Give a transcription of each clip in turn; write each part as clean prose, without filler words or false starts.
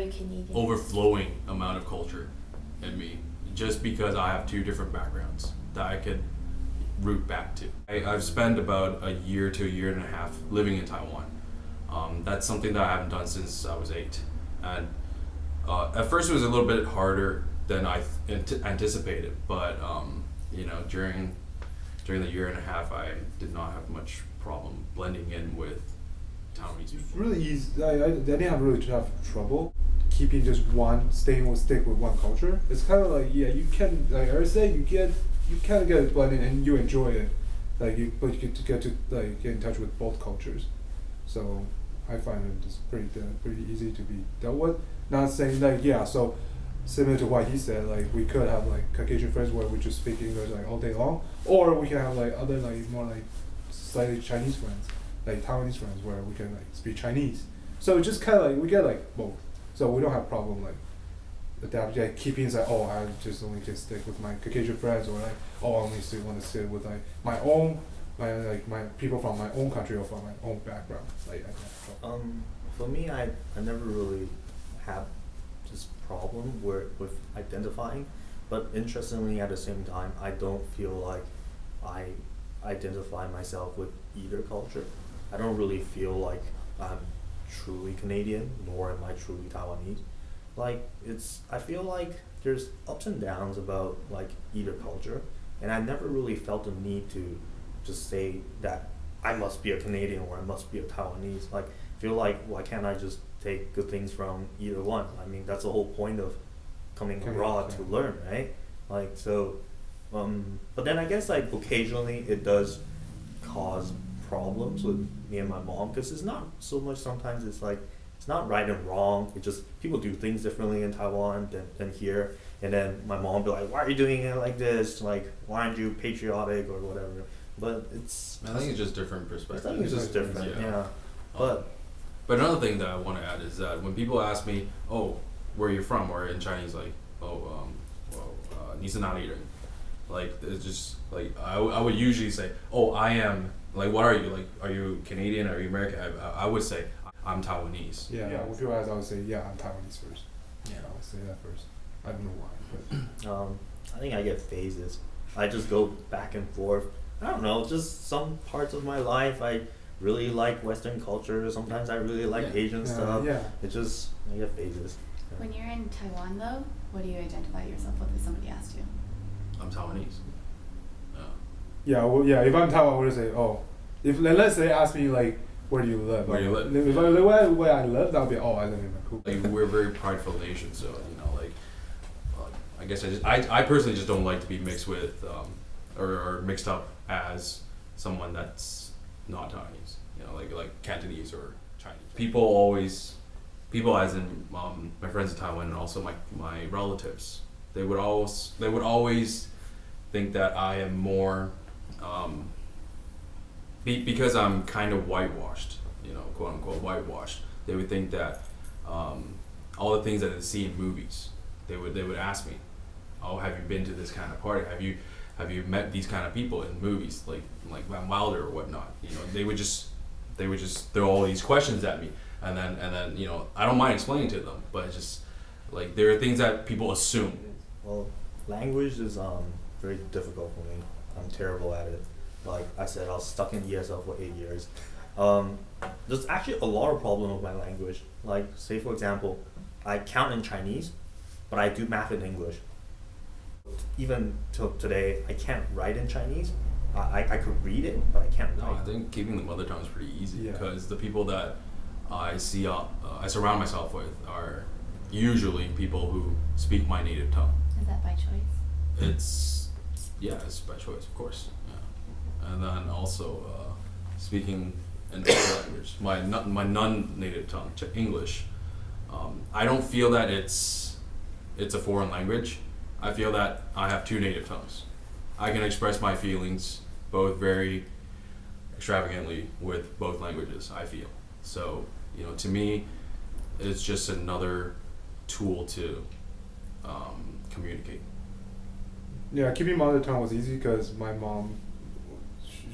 you Canadian? overflowing amount of culture in me, just because I have two different backgrounds that I could root back to. I've spent about a year to a year and a half living in Taiwan. That's something that I haven't done since I was 8, and at first it was a little bit harder than I anticipated, but during the year and a half, I did not have much problem blending in with Taiwanese people. It's really easy. I didn't have really have trouble keeping just stick with one culture. It's kind of like, yeah, you can, like I said, you kind of get blended and you enjoy it, but you get to like get in touch with both cultures. So I find it just pretty easy to be dealt with. Not saying like, yeah, so similar to what he said, like we could have like Caucasian friends where we just speak English like all day long, or we can have like other like more like slightly Chinese friends, like Taiwanese friends where we can like speak Chinese. So it's just kind of like we get like both. So we don't have problem like adapting, like keeping like, oh, I just only can stick with my Caucasian friends, or like, oh, I only want to sit with like my people from my own country or from my own background. Like I don't have problem. For me, I never really had this problem with identifying, but interestingly at the same time, I don't feel like I identify myself with either culture. I don't really feel like I'm truly Canadian, nor am I truly Taiwanese. Like I feel like there's ups and downs about like either culture, and I never really felt the need to just say that I must be a Canadian or I must be a Taiwanese. Like feel like why can't I just take good things from either one? I mean that's the whole point of coming abroad to learn, right? Like so, but then I guess like occasionally it does cause problems with me and my mom, because it's not so much sometimes it's like it's not right and wrong, it's just people do things differently in Taiwan than here, and then my mom will be like, why are you doing it like this, like why aren't you patriotic or whatever, but I think it's just different perspectives. I think it's just different, yeah. But another thing that I want to add is that when people ask me, oh, where are you from, or in Chinese like, oh, 你是哪里人? Like it's just like I would usually say, oh, I am, like what are you, like are you Canadian, are you American? I would say I'm Taiwanese. Yeah. When people ask, I would say, yeah, I'm Taiwanese first. Yeah, I would say that first. I don't know why, but I think I get phases. I just go back and forth. I don't know, just some parts of my life I really like Western culture. Sometimes I really like Asian stuff. Yeah. It just, I get phases. Yeah. When you're in Taiwan though, what do you identify yourself with if somebody asked you? I'm Taiwanese. Yeah, well, yeah. If I'm Taiwan, I would say, oh, if let's say ask me like, where do you live? Where do you live? If I live where I live, that'll be, oh, I live in Vancouver. Like we're a very prideful nation, so I guess I personally just don't like to be mixed with or mixed up as someone that's not Taiwanese. Like Cantonese or Chinese. People as in my friends in Taiwan and also my relatives, they would always think that I am more because I'm kind of whitewashed, quote unquote whitewashed. They would think that all the things that they see in movies, they would ask me, oh, have you been to this kind of party? Have you met these kind of people in movies like Van Wilder or whatnot? They would just throw all these questions at me, and then I don't mind explaining to them, but it's just like there are things that people assume. Well, language is very difficult for me. I'm terrible at it. Like I said, I was stuck in ESL for 8 years. There's actually a lot of problem with my language. Like say for example, I count in Chinese, but I do math in English. Even till today, I can't write in Chinese. I could read it, but I can't write. No, I think keeping the mother tongue is pretty easy, because the people that I see, I surround myself with are usually people who speak my native tongue. Is that by choice? It's by choice, of course. Yeah. And then also speaking another language, my non-native tongue, English. I don't feel that it's a foreign language. I feel that I have two native tongues. I can express my feelings both very extravagantly with both languages, I feel. So, to me, it's just another tool to communicate. Yeah, keeping mother tongue was easy because my mom,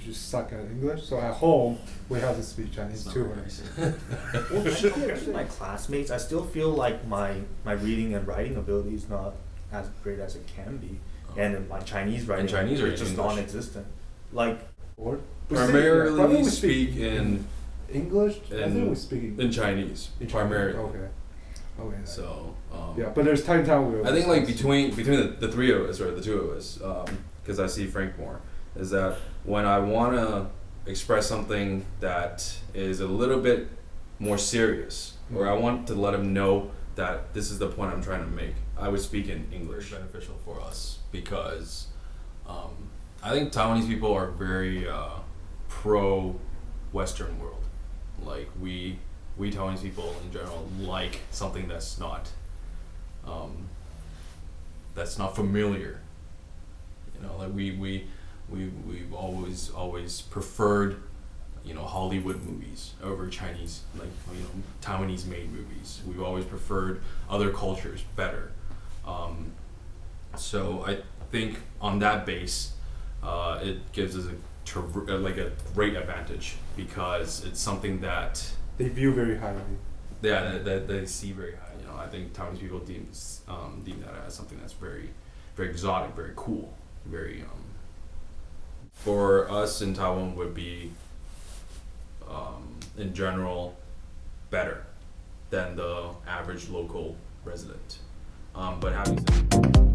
just suck at English. So at home, we have to speak Chinese It's not to very her. nice. Well, compared to my classmates, I still feel like my reading and writing ability is not as great as it can be, Oh. and in my Chinese writing, Chinese or it's just English? non-existent. Like, Or Primarily probably we speak in English. I think we in, speak in Chinese, in primarily. Okay. Okay. So Yeah, but there's time where I think like between the three of us or the two of us, because I see Frank more, is that when I want to express something that is a little bit more serious, or I want to let him know that this is the point I'm trying to make, I would speak in English. Very beneficial for us because I think Taiwanese people are very pro Western world. Like we Taiwanese people in general like something that's not familiar. You know, like we've always preferred, you know, Hollywood movies over Chinese, like, you know, Taiwanese made movies. We've always preferred other cultures better. So I think on that base, it gives us a great advantage because it's something that they view very highly. that they see very high. You know, I think Taiwanese people deem that as something that's very, very exotic, very cool, very for us in Taiwan would be in general better than the average local resident. But having said